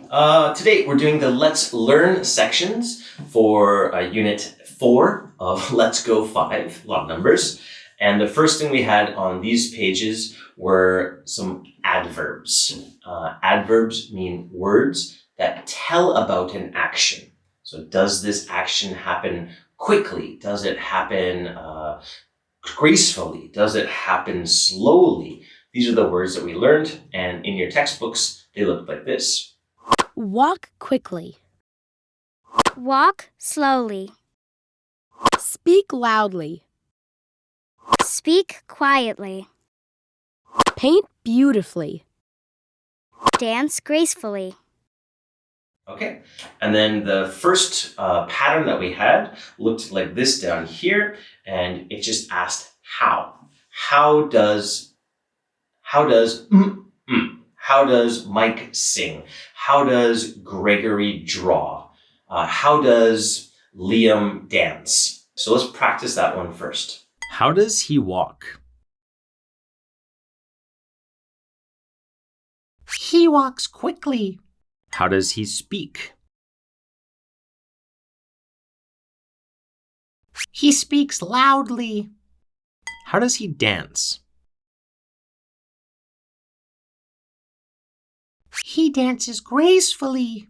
Today we're doing the Let's Learn sections for Unit 4 of Let's Go 5, a lot of numbers. And the first thing we had on these pages were some adverbs. Adverbs mean words that tell about an action. So does this action happen quickly? Does it happen gracefully? Does it happen slowly? These are the words that we learned, and in your textbooks, they look like this. Walk quickly. Walk slowly. Speak loudly. Speak quietly. Paint beautifully. Dance gracefully. Okay, and then the first pattern that we had looked like this down here, and it just asked how. How does Mike sing? How does Gregory draw? How does Liam dance? So let's practice that one first. How does he walk? He walks quickly. How does he speak? He speaks loudly. How does he dance? He dances gracefully.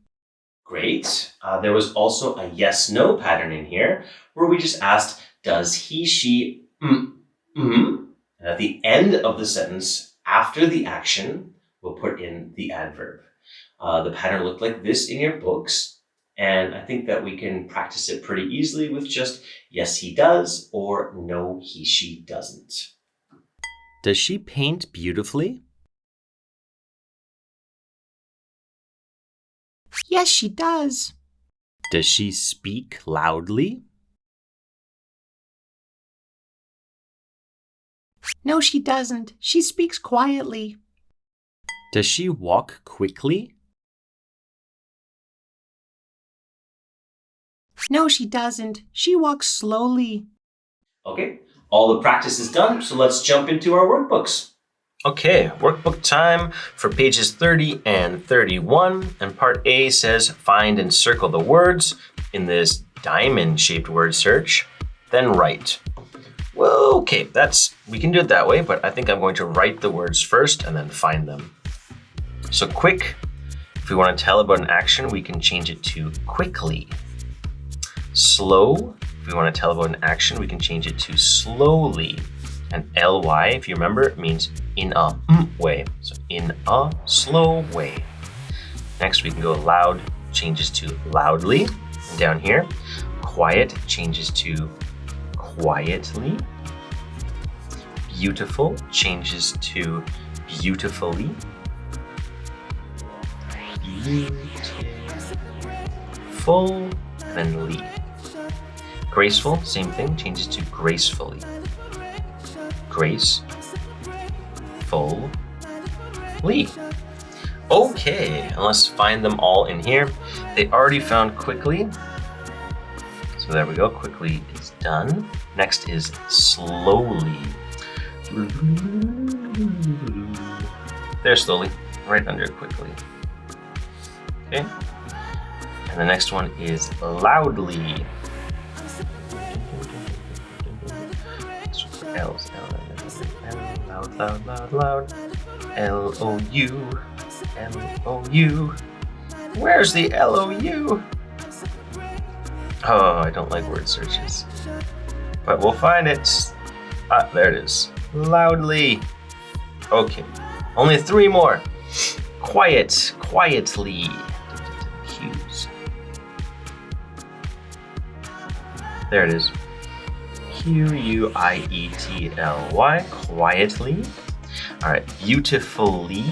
Great. There was also a yes-no pattern in here where we just asked, does he, she, And at the end of the sentence, after the action, we'll put in the adverb. The pattern looked like this in your books, and I think that we can practice it pretty easily with just yes, he does, or no, he, she doesn't. Does she paint beautifully? Yes, she does. Does she speak loudly? No, she doesn't. She speaks quietly. Does she walk quickly? No, she doesn't. She walks slowly. Okay, all the practice is done, so let's jump into our workbooks. Okay, workbook time for pages 30 and 31. And part A says find and circle the words in this diamond-shaped word search, then write. Well, okay, we can do it that way, but I think I'm going to write the words first and then find them. So quick, if we want to tell about an action, we can change it to quickly. Slow, if we want to tell about an action, we can change it to slowly. And ly, if you remember, means in a way. So in a slow way. Next, we can go loud, changes to loudly. And down here, quiet changes to quietly. Beautiful changes to beautifully. Beautiful, then ly. Graceful, same thing, changes to gracefully. Grace, full, ly. Okay, and let's find them all in here. They already found quickly. So there we go, quickly is done. Next is slowly. There's slowly, right under quickly. Okay, and the next one is loudly. L's, loud. L-O-U. L-O-U. Where's the L-O-U? Oh, I don't like word searches. But we'll find it. Ah, there it is. Loudly. Okay, only 3 more. Quiet, quietly. Cues. There it is. Q-U-I-E-T-L-Y, quietly. All right, beautifully,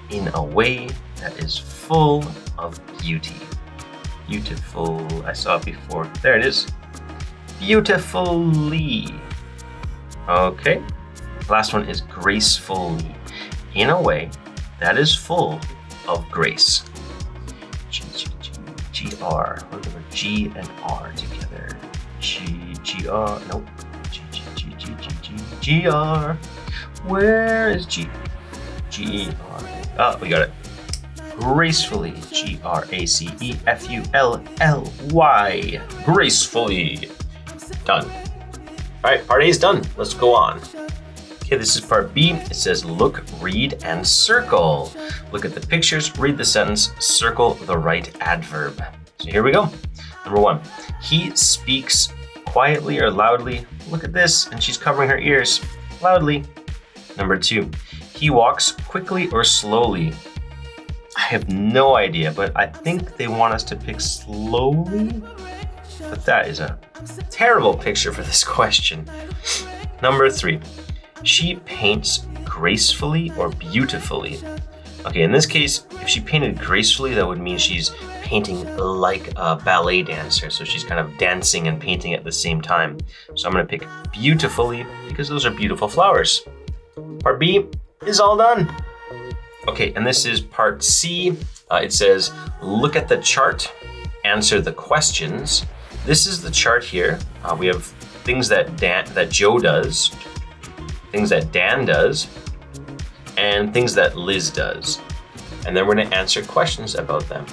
in a way that is full of beauty. Beautiful, I saw it before. There it is. Beautifully. Okay, last one is gracefully, in a way that is full of grace. G-R, look at the G and R together. G-R, nope. G-R. Where is G? G-R. Oh, we got it. gracefully. Gracefully. Gracefully. Done. All right, part A is done. Let's go on. Okay, this is part B. It says look, read, and circle. Look at the pictures, read the sentence, circle the right adverb. So here we go. Number 1, he speaks quietly or loudly. Look at this, and she's covering her ears. Loudly. Number 2, he walks quickly or slowly. I have no idea, but I think they want us to pick slowly. But that is a terrible picture for this question. Number 3, she paints gracefully or beautifully. Okay, in this case, if she painted gracefully, that would mean she's painting like a ballet dancer. So she's kind of dancing and painting at the same time. So I'm gonna pick beautifully because those are beautiful flowers. Part B is all done. Okay, and this is part C. It says, look at the chart, answer the questions. This is the chart here. We have things that Joe does, things that Dan does, and things that Liz does. And then we're gonna answer questions about them.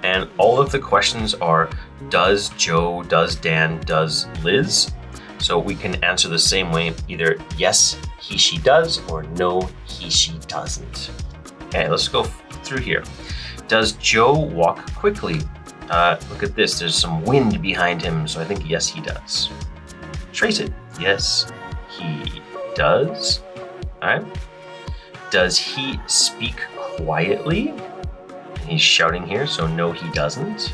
And all of the questions are, does Joe, does Dan, does Liz? So we can answer the same way, either yes, he, she does, or no, he, she doesn't. Okay, let's go through here. Does Joe walk quickly? Look at this, there's some wind behind him, so I think yes, he does. Trace it. Yes, he does. All right. Does he speak quietly? And he's shouting here, so no, he doesn't.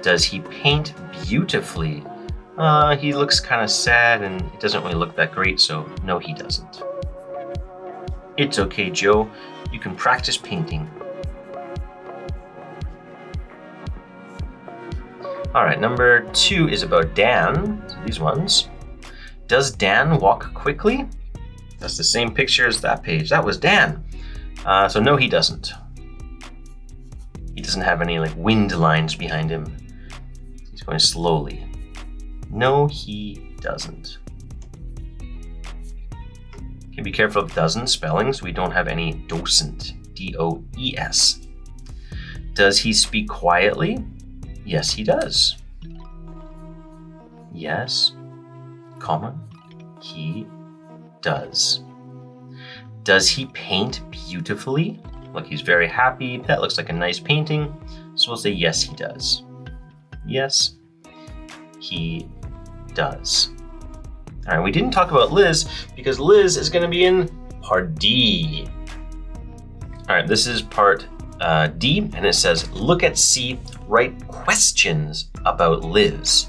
Does he paint beautifully? He looks kind of sad and it doesn't really look that great, so no, he doesn't. It's okay, Joe. You can practice painting. All right, number 2 is about Dan. So these ones. Does Dan walk quickly? That's the same picture as that page. That was Dan. So no, he doesn't. He doesn't have any like wind lines behind him. He's going slowly. No, he doesn't. Okay, be careful of doesn't spellings. We don't have any docent. D-O-E-S. Does he speak quietly? Yes, he does. Yes, comma, he does. Does he paint beautifully? Look, he's very happy. That looks like a nice painting. So we'll say yes, he does. Yes, he does. All right, we didn't talk about Liz because Liz is going to be in part D. All right, this is part D, and it says, look at C, write questions about Liz.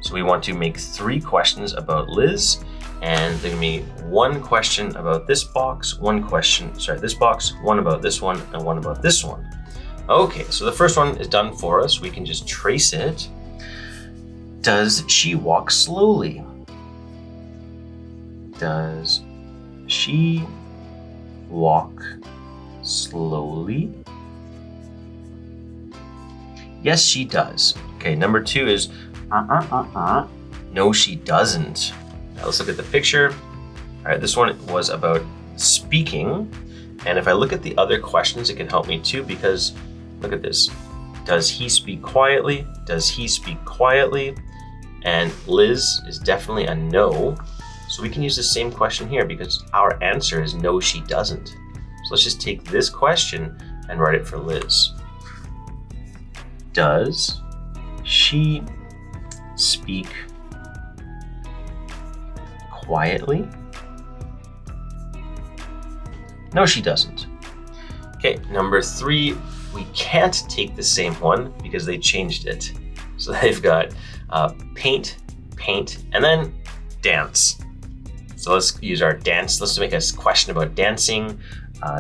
So we want to make 3 questions about Liz, and there's going to be 1 question about this box, this box, 1 about this one, and 1 about this one. Okay, so the first one is done for us. We can just trace it. Does she walk slowly? Does she walk slowly? Yes, she does. Okay, number 2 is no, she doesn't. Now let's look at the picture. All right, this one was about speaking. And if I look at the other questions, it can help me too, because look at this. Does he speak quietly? Does he speak quietly? And Liz is definitely a no. So we can use the same question here because our answer is no, she doesn't. So let's just take this question and write it for Liz. Does she speak quietly? No, she doesn't. Okay, number 3, we can't take the same one because they changed it. So they've got paint, and then dance. So let's use our dance. Let's make a question about dancing.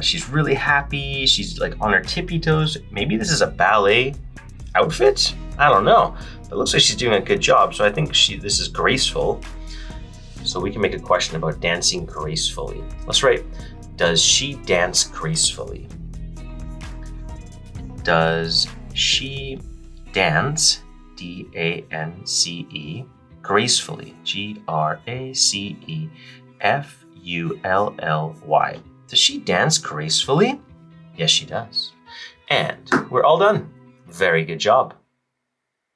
She's really happy. She's like on her tippy toes. Maybe this is a ballet outfit? I don't know. It looks like she's doing a good job. So I think this is graceful. So we can make a question about dancing gracefully. Let's write, does she dance gracefully? Does she dance, D-A-N-C-E, gracefully. Gracefully. Does she dance gracefully? Yes, she does. And we're all done. Very good job.